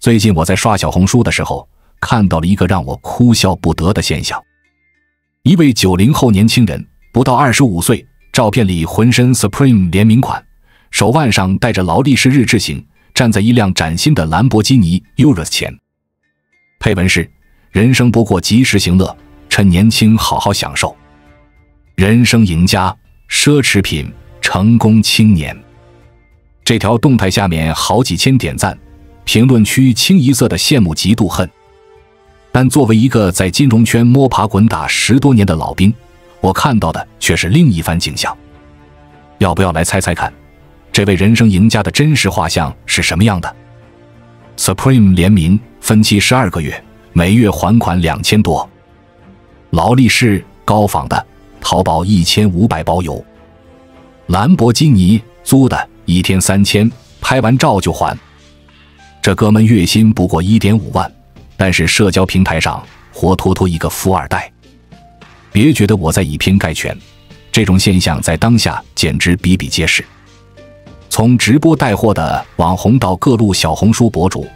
最近我在刷小紅書的时候，看到了一個讓我哭笑不得的現象。一位90後年輕人，不到25歲，照片裡渾身 Supreme 聯名款，手腕上戴着勞力士日制型，站在一輛嶄新的蘭博基尼 Urus 前。配文是：人生不過及時行樂，趁年輕好好享受。人生贏家，奢侈品，成功青年。這條動態下面好幾千點讚，評論區清一色的羨慕嫉妒恨。但作為一個在金融圈摸爬滾打10多年的老兵，我看到的卻是另一番景象。要不要來猜猜看，這位人生贏家的真實畫像是什麼樣的？ Supreme 聯名，分期12個月，每月還款2000多。勞力士高仿的，淘寶1500包郵。蘭博基尼租的，1天3000，拍完照就還。這哥們月薪不過1.5萬，但是社交平台上活脫脫一個富二代。別覺得我在以偏概全，這種現象在當下簡直比比皆是。從直播帶貨的網紅到各路小紅書博主，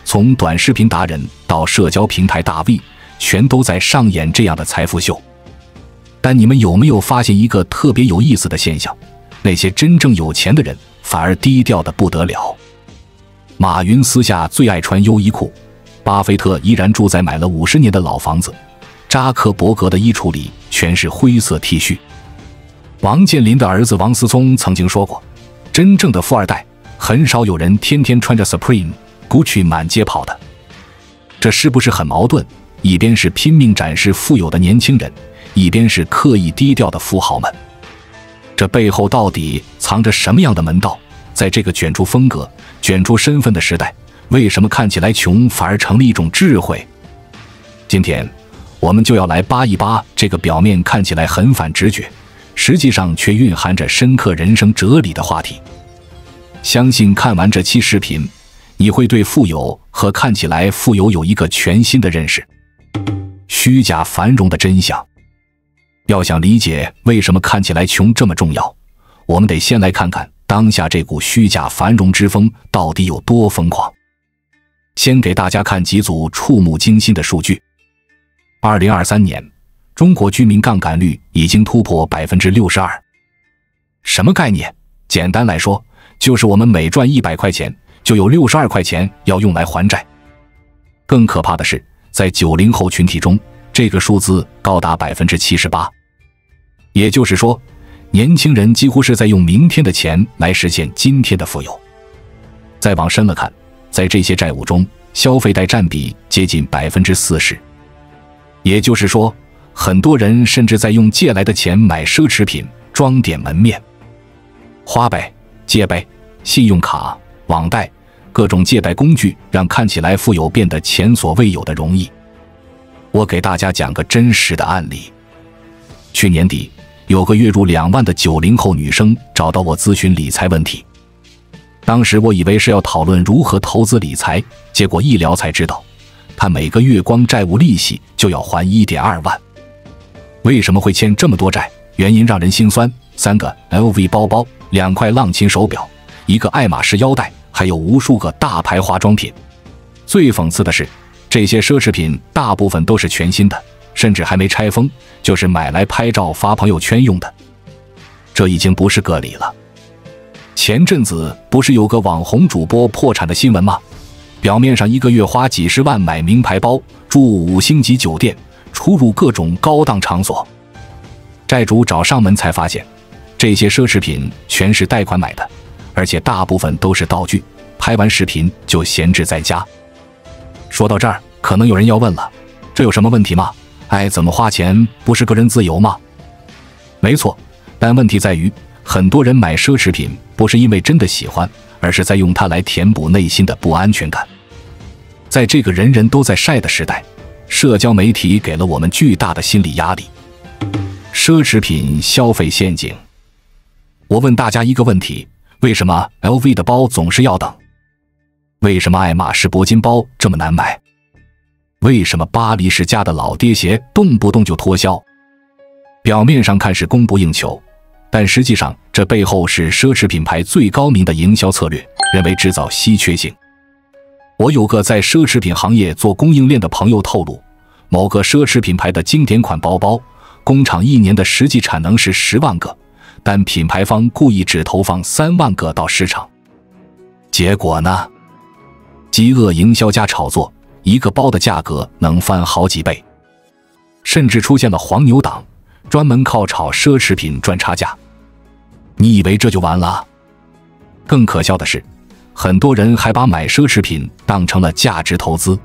從短視頻達人到社交平台大 V， 全都在上演這樣的財富秀。但你們有沒有發現一個特別有意思的現象？那些真正有錢的人反而低調得不得了。馬雲私下最愛穿優衣庫，巴菲特依然住在買了50年的老房子，扎克伯格的衣櫥裡全是灰色 T 恤。王健林的兒子王思聰曾經說過，真正的富二代很少有人天天穿着 Supreme、Gucci 滿街跑的。這是不是很矛盾？一邊是拼命展示富有的年輕人，一邊是刻意低調的富豪們。這背後到底藏着什麼樣的門道？在這個卷出風格、卷出身份的時代，為什麼看起來窮反而成了一種智慧？今天我們就要來扒一扒這個表面看起來很反直覺，實際上卻蘊含着深刻人生哲理的話題。相信看完這期視頻，你會對富有和看起來富有有一個全新的認識。虛假繁榮的真相。要想理解為什麼看起來窮這麼重要，我們得先來看看當下這股虛假繁榮之風到底有多瘋狂。先給大家看幾組觸目驚心的數據。2023年，中國居民槓桿率已經突破 62%。什麼概念？簡單來說，就是我們每賺100塊錢，就有62塊錢要用來還債。更可怕的是，在90後群體中，這個數字高達 78%。也就是說，年輕人幾乎是在用明天的錢來實現今天的富有。再往深了看，在這些債務中，消費貸佔比接近 40%。也就是說，很多人甚至在用借來的錢買奢侈品，裝點門面。花唄、借唄、信用卡、網貸，各種借貸工具讓看起來富有變得前所未有的容易。我給大家講個真實的案例。去年底，有個月入2萬的90後女生找到我諮詢理財問題。當時我以為是要討論如何投資理財，結果一聊才知道，她每個月光債務利息就要還 1.2 萬。為什麼會欠這麼多債？原因讓人心酸：3個 LV 包包，2塊浪琴手錶，1個愛馬仕腰帶，還有無數個大牌化妝品。最諷刺的是，這些奢侈品大部分都是全新的，甚至還沒拆封，就是買來拍照發朋友圈用的。這已經不是個例了。前陣子不是有個網紅主播破產的新聞嗎？表面上一個月花幾十萬買名牌包，住5星級酒店，出入各種高檔場所。債主找上門才發現，這些奢侈品全是貸款買的，而且大部分都是道具，拍完視頻就閒置在家。說到這兒，可能有人要問了，這有什麼問題嗎？愛怎麼花錢不是個人自由嗎？沒錯，但問題在於，很多人買奢侈品不是因為真的喜歡，而是在用它來填補內心的不安全感。在這個人人都在曬的時代，社交媒體給了我們巨大的心理压力。奢侈品消費陷阱。我問大家一個問題，為什麼 LV 的包總是要等？為什麼愛馬仕鉑金包這麼難買？為什麼巴黎世家的老爹鞋動不動就脫銷？表面上看是供不應求，但實際上這背後是奢侈品牌最高明的營銷策略，人為製造稀缺性。我有個在奢侈品行業做供應鏈的朋友透露，某個奢侈品牌的經典款包包，工廠一年的實際產能是10萬個，但品牌方故意只投放3萬個到市場。結果呢？飢餓營銷加炒作，一個包的價格能翻好幾倍，甚至出現了黃牛黨，專門靠炒奢侈品賺差價。你以為這就完了？更可笑的是，很多人還把買奢侈品當成了價值投資。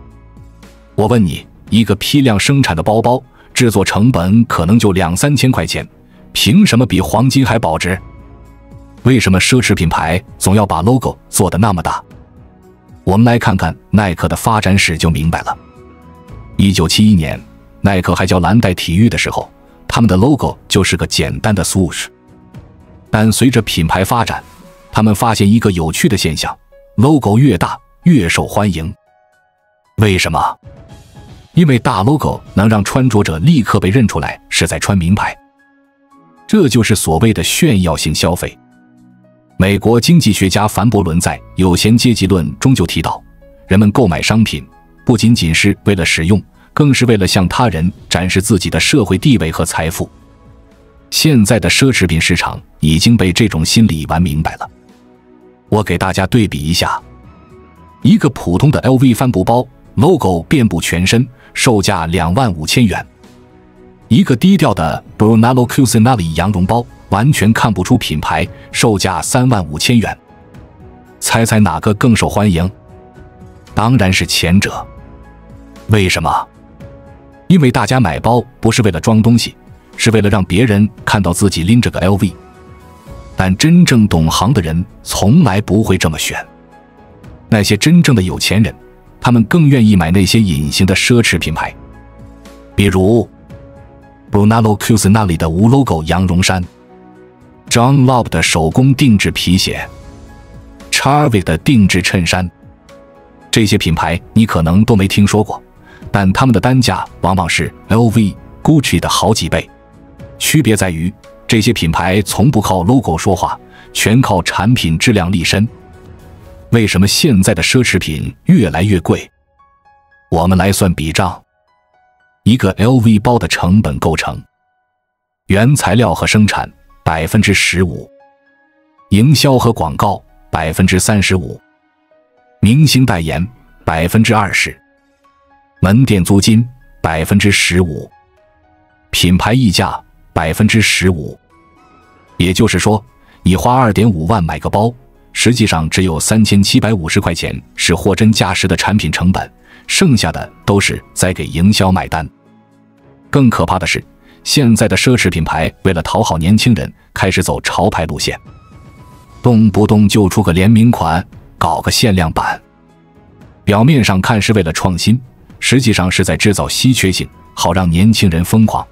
我問你，一個批量生產的包包，制作成本可能就2-3千塊錢，憑什麼比黃金還保值？為什麼奢侈品牌總要把 logo 做得那麼大？我们來看看耐克的發展史就明白了。1971年，耐克還叫蓝帶體育的時候，他們的 logo 就是個簡單的 swoosh。但隨着品牌發展，他們發現一個有趣的現象 ，logo 越大越受歡迎。為什麼？因為大 logo 能讓穿着者立刻被認出來是在穿名牌，這就是所謂的炫耀性消費。美國經濟學家凡伯倫在《有閒階級論》中就提到，人們購買商品不僅僅是為了使用，更是為了向他人展示自己的社會地位和財富。現在的奢侈品市場已經被這種心理玩明白了。我給大家對比一下，一個普通的 LV 帆布包 ，logo 遍布全身，售價25000元；一個低調的 Brunello Cucinelli 羊绒包，完全看不出品牌，售價35000元。猜猜哪個更受歡迎？當然是前者。為什麼？因為大家買包不是為了裝東西，是為了讓別人看到自己拎着個 LV。但真正懂行的人從來不會這麼選。那些真正的有錢人，他們更願意買那些隱形的奢侈品牌，比如 Brunello Cucinelli 的无 logo 羊绒衫， John Lobb 的手工定制皮鞋， Chadwick 的定制襯衫。這些品牌你可能都沒聽說過，但他們的單價往往是 LV、Gucci 的好幾倍。區別在於，這些品牌從不靠 logo 說話，全靠產品質量立身。為什麼現在的奢侈品越來越貴？我們來算筆賬。一個 LV 包的成本構成：原材料和生產 15%， 營銷和廣告 35%， 明星代言 20%， 門店租金 15%， 品牌溢價 15%。也就是說，你花2.5萬買個包，實際上只有3750塊錢是貨真價實的產品成本，剩下的都是在給營銷買單。更可怕的是，現在的奢侈品牌為了討好年輕人，開始走潮牌路線，動不動就出個聯名款，搞個限量版。表面上看是為了創新，實際上是在制造稀缺性，好讓年輕人瘋狂。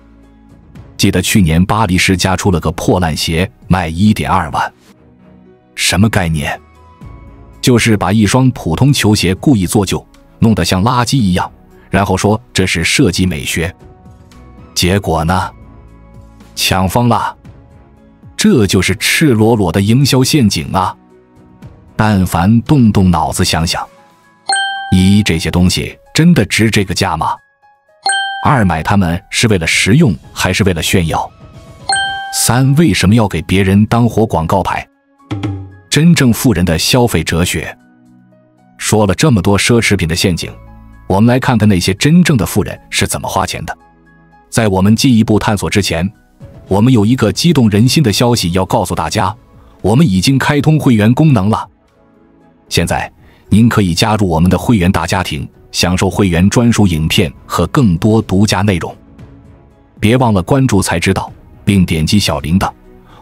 記得去年巴黎世家出了個破爛鞋，賣1.2萬。什麼概念？就是把一雙普通球鞋故意做舊，弄得像垃圾一樣，然後說這是設計美學。結果呢？搶瘋了。這就是赤裸裸的營銷陷阱啊！但凡動動腦子想想，一，這些東西真的值這個價嗎？二，買它們是為了實用還是為了炫耀？三，為什麼要給別人當活廣告牌？真正富人的消費哲學。說了這麼多奢侈品的陷阱，我們來看看那些真正的富人是怎麼花錢的。在我們進一步探索之前，我們有一個激動人心的消息要告訴大家，我們已經開通會員功能了。現在您可以加入我們的會員大家庭，享受會員專屬影片和更多獨家內容。別忘了關注才知道，並點擊小鈴鐺，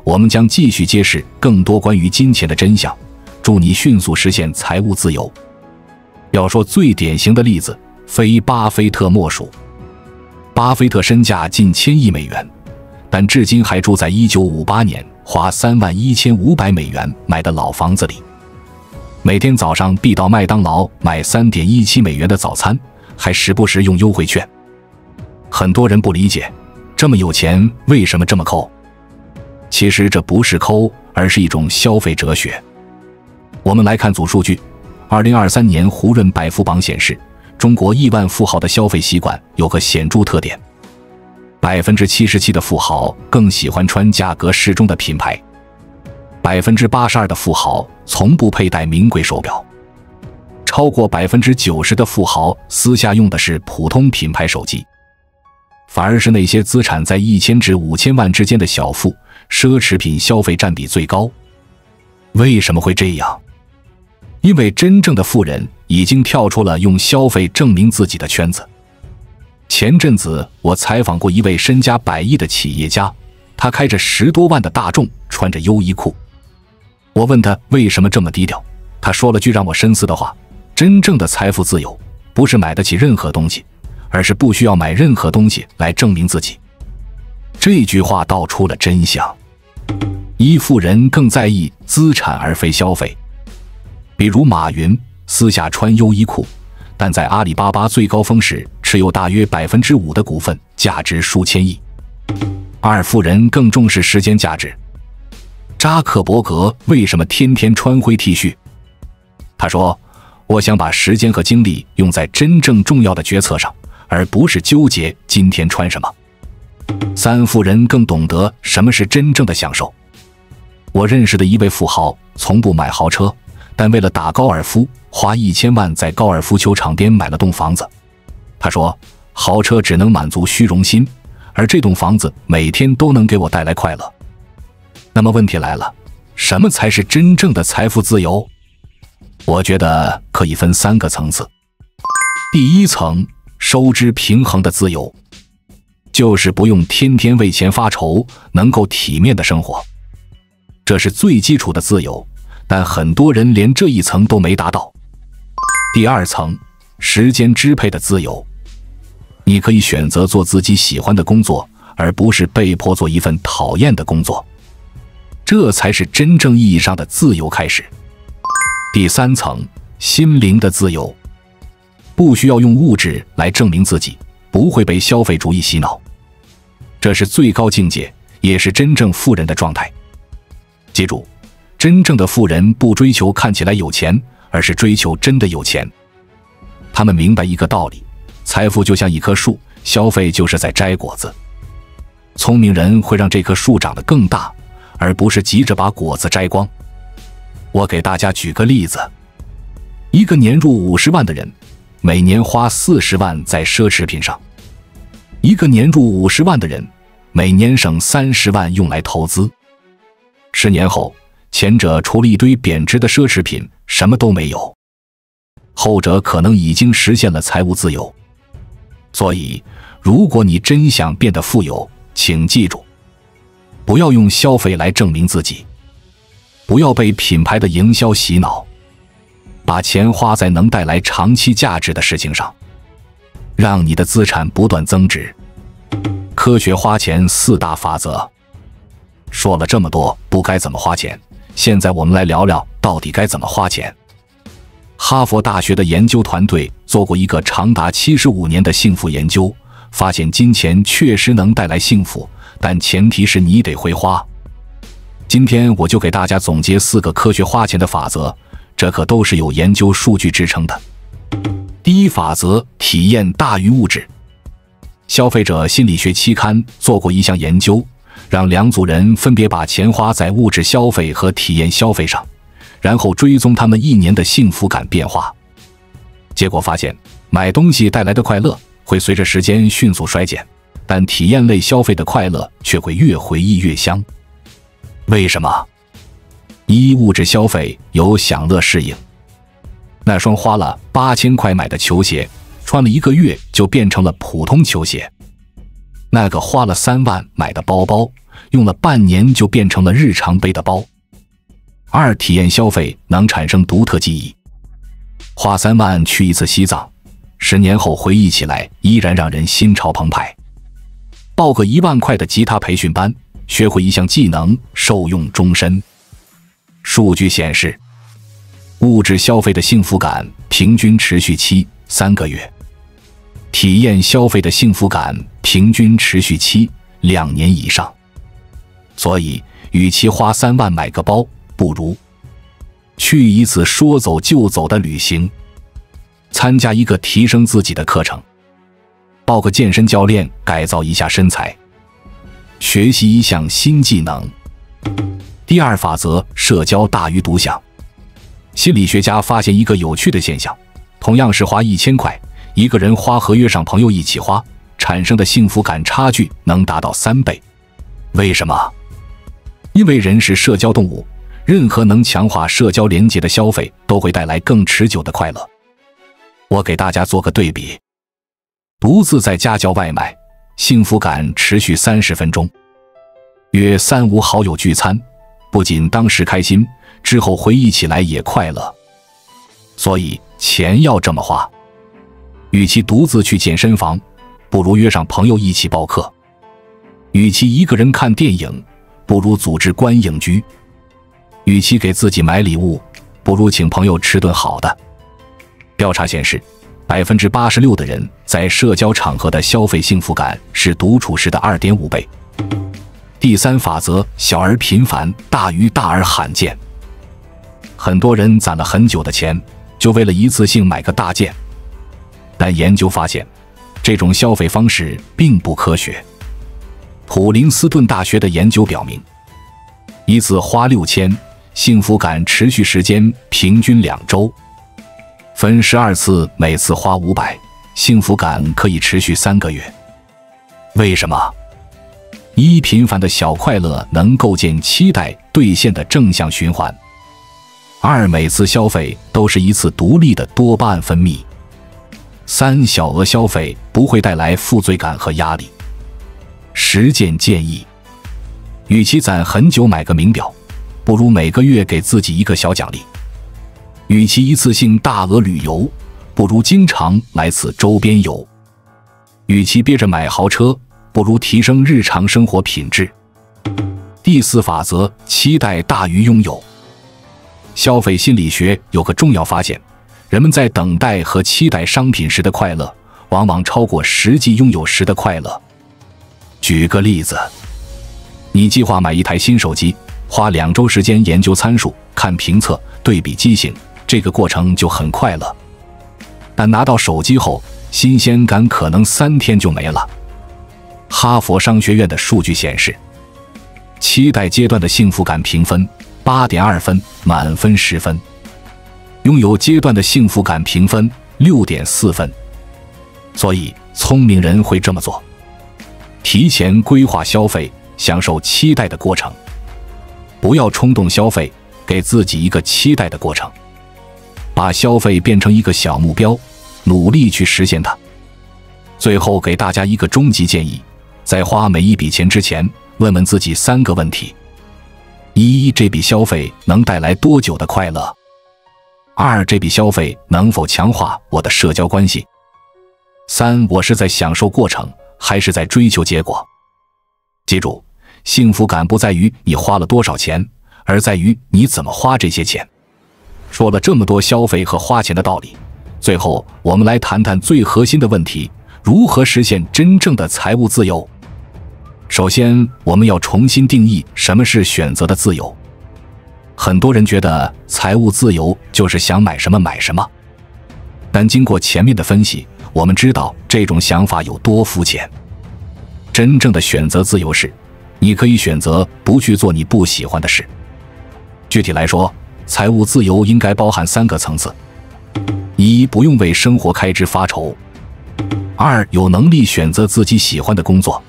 我們將繼續揭示更多關於金錢的真相，祝你迅速實現財務自由。要說最典型的例子，非巴菲特莫屬。巴菲特身價近1000億美元，但至今還住在1958年花31500美元買的老房子裡。每天早上必到麥當勞買3.17美元的早餐，還時不時用優惠券。很多人不理解，這麼有錢為什麼這麼摳？其實這不是摳，而是一種消費哲學。我們來看組數據2023年胡潤百富榜顯示，中國億萬富豪的消費習慣有個顯著特點，77%的富豪更喜歡穿價格適中的品牌，82%的富豪從不佩戴名貴手錶，超過90%的富豪私下用的是普通品牌手機，反而是那些資產在1000至5000萬之間的小富，奢侈品消費佔比最高。為什麼會這樣？因為真正的富人已經跳出了用消費證明自己的圈子。前陣子我採訪過一位身家100億的企業家，他開着10多萬的大眾，穿着優衣庫。我問他為什麼這麼低調，他說了句讓我深思的話：真正的財富自由，不是買得起任何東西，而是不需要買任何東西來證明自己。這句話道出了真相。一富人更在意資產而非消費。比如馬雲私下穿優衣庫，但在阿里巴巴最高峰時持有大約5%的股份，價值數千億。二富人更重視時間價值。扎克伯格為什麼天天穿灰 T 恤？他說：“我想把時間和精力用在真正重要的決策上，而不是糾結今天穿什麼。”三富人更懂得什麼是真正的享受。我認識的一位富豪，從不買豪車，但為了打高爾夫，花1000萬在高爾夫球場邊買了棟房子。他說，豪車只能滿足虛榮心，而這棟房子每天都能給我帶來快樂。那麼問題來了，什麼才是真正的財富自由？我覺得可以分3個層次。第一層，收支平衡的自由，就是不用天天為錢發愁，能夠體面的生活。這是最基礎的自由，但很多人連這一層都沒達到。第二層，時間支配的自由，你可以選擇做自己喜歡的工作，而不是被迫做一份討厭的工作。這才是真正意義上的自由開始。第三層，心靈的自由，不需要用物質來證明自己，不會被消費主義洗腦。這是最高境界，也是真正富人的狀態。記住，真正的富人不追求看起來有錢，而是追求真的有錢。他們明白一個道理，財富就像一棵樹，消費就是在摘果子。聰明人會讓這棵樹長得更大，而不是急着把果子摘光。我給大家舉個例子，一個年入50萬的人，每年花40万在奢侈品上；一個年入50萬的人，每年省30万用來投資。10年後，前者除了一堆貶值的奢侈品，什麼都沒有；後者可能已經實現了財務自由。所以，如果你真想變得富有，請記住，不要用消費來證明自己，不要被品牌的營銷洗腦，把錢花在能帶來長期價值的事情上，讓你的資產不斷增值。科學花錢4大法則。說了這麼多不該怎麼花錢，現在我們來聊聊到底該怎麼花錢。哈佛大學的研究团隊做過一個長達75年的幸福研究，發現金錢確實能帶來幸福，但前提是你得會花。今天我就給大家總結4個科學花錢的法則，這可都是有研究數據支撐的。第一法則，體驗大於物質。消費者心理學期刊做過一項研究，讓2組人分別把錢花在物質消費和體驗消費上，然後追蹤他們1年的幸福感變化。結果發現，買東西帶來的快樂會隨着時間迅速衰減，但體驗類消費的快樂卻會越回憶越香。為什麼？一、物質消費有享樂適應。那雙花了8000塊買的球鞋，穿了1個月就變成了普通球鞋。那個花了3萬買的包包，用了半年就变成了日常背的包。2、體驗消費能產生獨特記憶。花3萬去一次西藏，10年後回憶起來依然讓人心潮澎湃。報個1萬塊的吉他培訓班，學會一項技能，受用終身。數據顯示，物質消費的幸福感平均持續期3個月，體驗消費的幸福感平均持續期2年以上。所以，與其花3萬買個包，不如去一次說走就走的旅行，參加一個提升自己的課程，報個健身教練改造一下身材，學習一項新技能。第二法則，社交大於獨享。心理學家發現一個有趣的現象，同樣是花1000塊，一個人花和約上朋友一起花，產生的幸福感差距能達到3倍。為什麼？因為人是社交動物，任何能強化社交連結的消費都會帶來更持久的快樂。我給大家做個對比，獨自在家叫外賣，幸福感持續30分鐘；約3、5好友聚餐，不僅當時開心，之後回憶起來也快樂。所以錢要這麼花。與其獨自去健身房，不如約上朋友一起報課；與其一個人看電影，不如組織觀影局；與其給自己買禮物，不如請朋友吃頓好的。調查顯示，86%的人在社交場合的消費幸福感是獨處時的2.5倍。第三法則，小而頻繁大於大而罕見。很多人攢了很久的錢，就為了一次性買個大件。但研究發現，這種消費方式並不科學。普林斯頓大學的研究表明，一次花6000，幸福感持續時間平均2周。分12次，每次花500，幸福感可以持續3個月。為什麼？1、頻繁的小快樂能構建期待兌現的正向循環。2、每次消費都是一次獨立的多巴胺分泌。3、小額消費不會帶來負罪感和壓力。實踐建議：與其攢很久買個名錶，不如每個月給自己一個小獎勵。與其一次性大額旅遊，不如經常來次周邊遊。與其憋着買豪車，不如提升日常生活品質。第4法則，期待大於擁有。消費心理學有個重要發現，人們在等待和期待商品時的快樂，往往超過實際擁有時的快樂。舉個例子，你計劃買一台新手機，花2周時間研究參數、看評測、對比機型，這個過程就很快樂。但拿到手機後，新鮮感可能3天就沒了。哈佛商學院的數據顯示，期待階段的幸福感評分8.2分，滿分10分；擁有階段的幸福感評分6.4分。所以，聰明人會這麼做：提前規劃消費，享受期待的過程；不要衝動消費，給自己一個期待的過程；把消費變成一個小目標，努力去實現它。最後給大家一個終極建議：在花每一筆錢之前，問問自己3個問題：1、這筆消費能帶來多久的快樂？2、這筆消費能否強化我的社交關係？3、我是在享受過程，還是在追求結果？記住，幸福感不在於你花了多少錢，而在於你怎麼花這些錢。說了這麼多消費和花錢的道理，最後我們來談談最核心的問題：如何實現真正的財務自由？首先，我們要重新定義什麼是選擇的自由。很多人覺得財務自由就是想買什麼買什麼，但經過前面的分析，我們知道這種想法有多膚淺。真正的選擇自由是，你可以選擇不去做你不喜歡的事。具體來說，財務自由應該包含3個層次：1、不用為生活開支發愁；2、有能力選擇自己喜歡的工作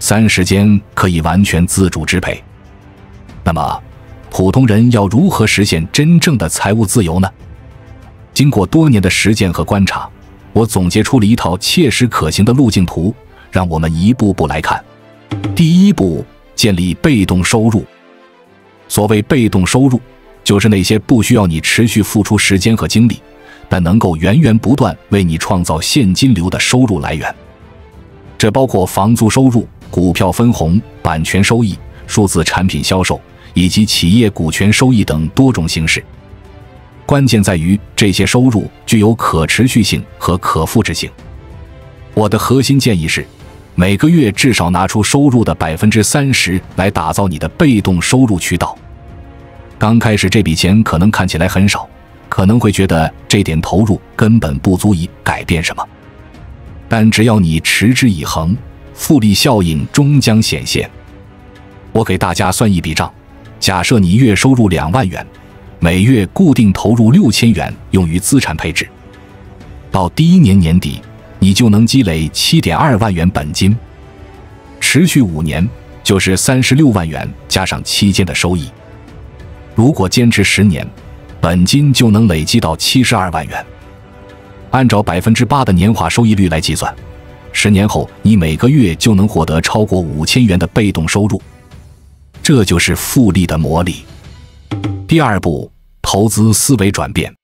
；3、時間可以完全自主支配。那麼，普通人要如何實現真正的財務自由呢？經過多年的實踐和觀察，我總結出了一套切實可行的路徑圖，讓我們一步步來看。第1步，建立被動收入。所謂被動收入，就是那些不需要你持續付出時間和精力，但能夠源源不斷為你創造現金流的收入来源。這包括房租收入、股票分紅、版權收益、數字產品銷售以及企業股權收益等多種形式。關鍵在於這些收入具有可持續性和可複製性。我的核心建議是，每個月至少拿出收入的30%來打造你的被動收入渠道。剛開始這筆錢可能看起來很少，可能會覺得這點投入根本不足以改變什麼。但只要你持之以恆，複利效應終將顯現。我給大家算一筆賬，假設你月收入2萬元，每月固定投入6000元用於資產配置，到第1年年底，你就能積累7.2萬元本金，持續5年就是36萬元加上期間的收益。如果堅持10年，本金就能累積到72萬元。按照8%的年化收益率來計算，10年後你每個月就能獲得超過5000元的被動收入。這就是复利的魔力。第2步，投資思維轉變。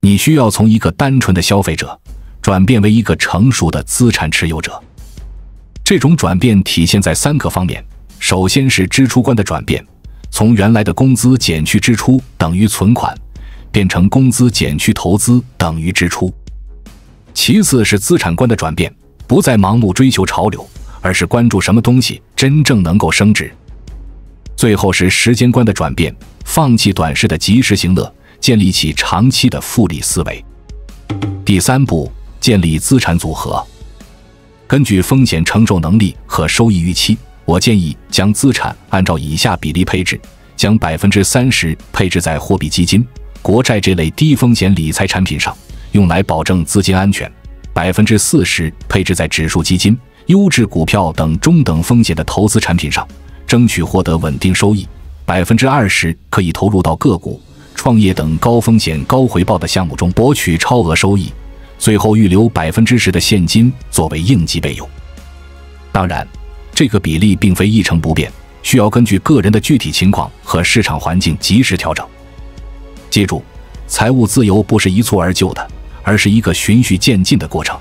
你需要從一個單純的消費者轉變為一個成熟的資產持有者。這種轉變體現在3個方面。首先是支出觀的轉變，從原來的工資減去支出等於存款，變成工資減去投資等於支出。其次是資產觀的轉變，不再盲目追求潮流，而是關注什麼東西真正能夠升值。最後是時間觀的轉變，放棄短視的及時行樂，建立起長期的複利思維。第3步，建立資產組合。根據風險承受能力和收益預期，我建議將資產按照以下比例配置，將30%配置在貨幣基金、國債這類低風險理財產品上，用來保證資金安全；40%配置在指數基金、優質股票等中等風險的投資產品上，爭取獲得穩定收益；20%可以投入到個股、創業等高風險高回報的項目中博取超額收益；最後預留10%的現金作為應急備用。當然，這個比例並非一成不變，需要根據個人的具體情況和市場環境及時調整。記住，財務自由不是一蹴而就的，而是一個循序漸進的過程。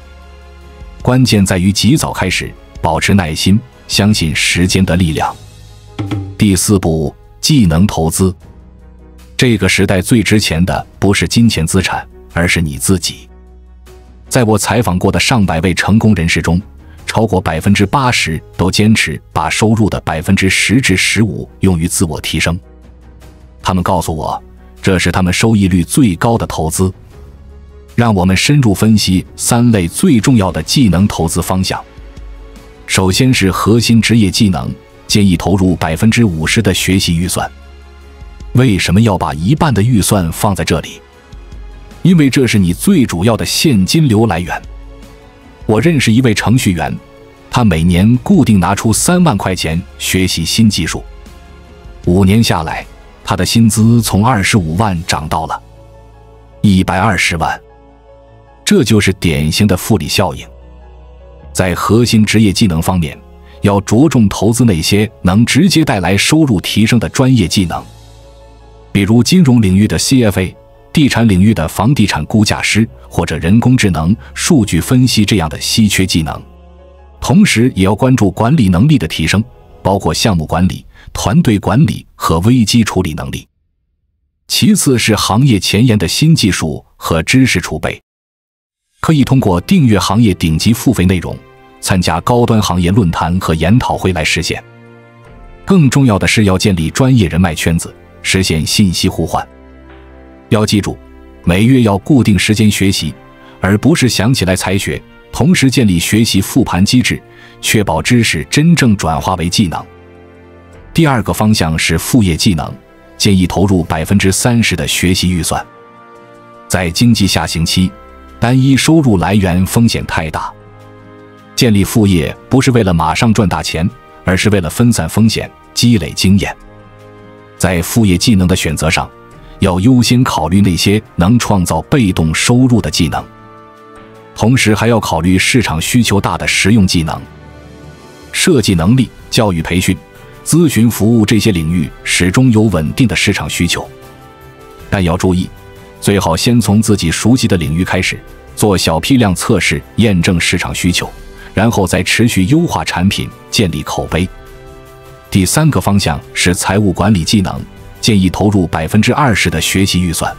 關鍵在於及早開始，保持耐心，相信時間的力量。第4步，技能投資。這個時代最值錢的不是金錢資產，而是你自己。在我採訪過的上百位成功人士中，超過80%都堅持把收入的10%至15%用於自我提升。他們告訴我，這是他們收益率最高的投資。讓我們深入分析3類最重要的技能投資方向。首先是核心職業技能，建議投入50%的學習預算。為什麼要把1半的預算放在這裡？因為這是你最主要的現金流來源。我認識一位程序員，他每年固定拿出3萬塊錢學習新技術，5年下來，他的薪資從25萬漲到了120萬。這就是典型的複利效應。在核心職業技能方面，要着重投資那些能直接帶來收入提升的專業技能，比如金融領域的 CFA、地產領域的房地產估價師，或者人工智能、數據分析這樣的稀缺技能。同時也要關注管理能力的提升，包括項目管理、团隊管理和危機處理能力。其次是行業前沿的新技術和知識儲備，可以通過訂閱行業頂級付費內容，參加高端行業論壇和研討會來實現。更重要的是要建立專業人脈圈子，實現信息互換。要記住，每月要固定時間學習，而不是想起來才學。同時建立學習復盤機制，確保知識真正轉化為技能。第2個方向是副業技能，建議投入30%的學習預算。在經濟下行期，單一收入來源風險太大，建立副業不是為了馬上賺大錢，而是為了分散風險，積累經驗。在副業技能的選擇上，要優先考慮那些能創造被動收入的技能，同時還要考慮市场需求大的實用技能。設計能力、教育培訓、諮詢服務這些領域始終有穩定的市場需求，但要注意，最好先從自己熟悉的領域開始，做小批量測試，驗證市場需求，然後再持續優化產品，建立口碑。第3個方向是財務管理技能，建議投入20%的學習預算。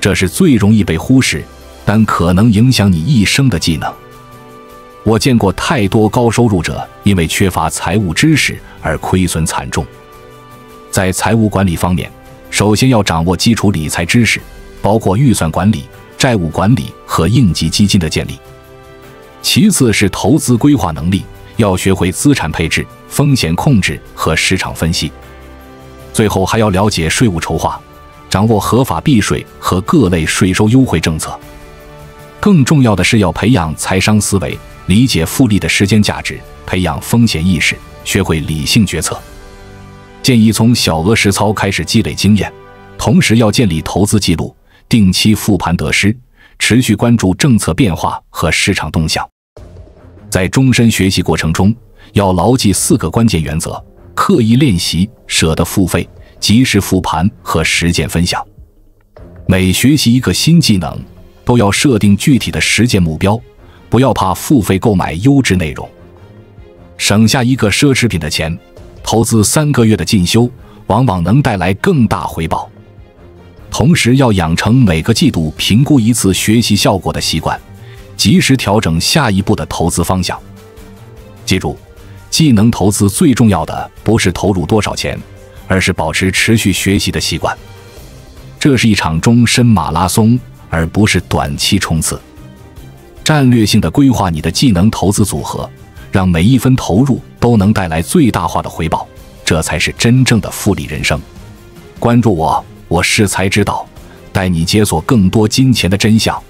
這是最容易被忽視，但可能影響你一生的技能。我見過太多高收入者因為缺乏財務知識而虧損慘重。在財務管理方面，首先要掌握基礎理財知識，包括預算管理、債務管理和應急基金的建立。其次是投資規劃能力，要學會資產配置、風險控制和市場分析。最後還要了解稅務籌劃，掌握合法避稅和各類稅收優惠政策。更重要的是要培養財商思維，理解複利的時間價值，培養風險意識，學會理性決策。建議從小額實操開始積累經驗，同時要建立投資記錄，定期復盤得失，持續關注政策變化和市場動向。在終身學習過程中，要牢記4個關鍵原則：刻意練習、捨得付費、及時復盤和實踐分享。每學習一個新技能，都要設定具體的實踐目標，不要怕付費購買優質內容。省下一個奢侈品的錢，投資3個月的進修，往往能帶來更大回報。同時要養成每個季度評估一次學習效果的習慣，及時調整下一步的投資方向。記住，技能投資最重要的不是投入多少錢，而是保持持續學習的習慣。這是一場終身馬拉松，而不是短期衝刺。戰略性的規劃你的技能投資組合，讓每一分投入都能帶來最大化的回報，這才是真正的複利人生。關注我，我是财之道，帶你解鎖更多金錢的真相。